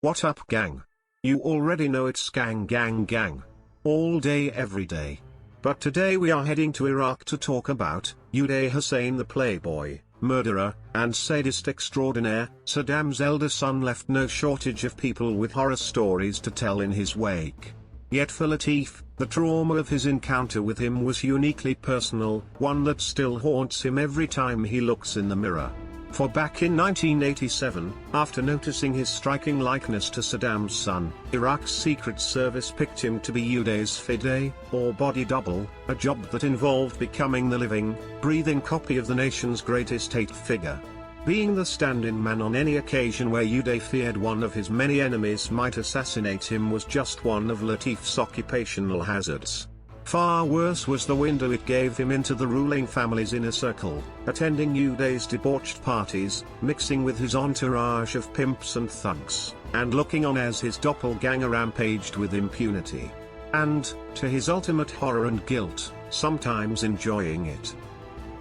What up, gang? You already know it's gang gang gang. All day every day. But today we are heading to Iraq to talk about Uday Hussein, the playboy, murderer, and sadist extraordinaire. Saddam's elder son left no shortage of people with horror stories to tell in his wake. Yet for Latif, the trauma of his encounter with him was uniquely personal, one that still haunts him every time he looks in the mirror. For back in 1987, after noticing his striking likeness to Saddam's son, Iraq's Secret Service picked him to be Uday's fide, or body double, a job that involved becoming the living, breathing copy of the nation's greatest state figure. Being the stand-in man on any occasion where Uday feared one of his many enemies might assassinate him was just one of Latif's occupational hazards. Far worse was the window it gave him into the ruling family's inner circle, attending Uday's debauched parties, mixing with his entourage of pimps and thugs, and looking on as his doppelganger rampaged with impunity. And, to his ultimate horror and guilt, sometimes enjoying it.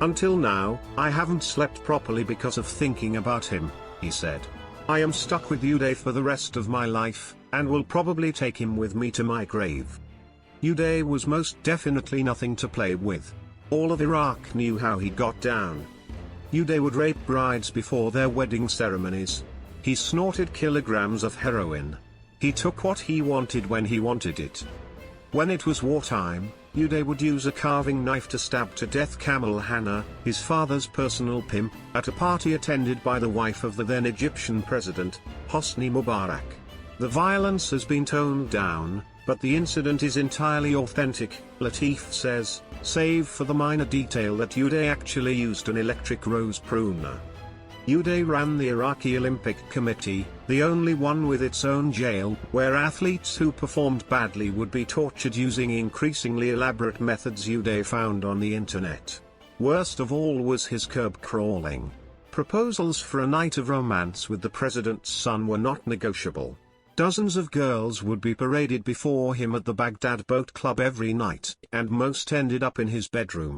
"Until now, I haven't slept properly because of thinking about him," he said. "I am stuck with Uday for the rest of my life, and will probably take him with me to my grave." Uday was most definitely nothing to play with. All of Iraq knew how he got down. Uday would rape brides before their wedding ceremonies. He snorted kilograms of heroin. He took what he wanted when he wanted it. When it was wartime, Uday would use a carving knife to stab to death Kamal Hanna, his father's personal pimp, at a party attended by the wife of the then Egyptian president, Hosni Mubarak. The violence has been toned down, but the incident is entirely authentic, Latif says, save for the minor detail that Uday actually used an electric rose pruner. Uday ran the Iraqi Olympic Committee, the only one with its own jail, where athletes who performed badly would be tortured using increasingly elaborate methods Uday found on the internet. Worst of all was his curb crawling. Proposals for a night of romance with the president's son were not negotiable. Dozens of girls would be paraded before him at the Baghdad Boat Club every night, and most ended up in his bedroom.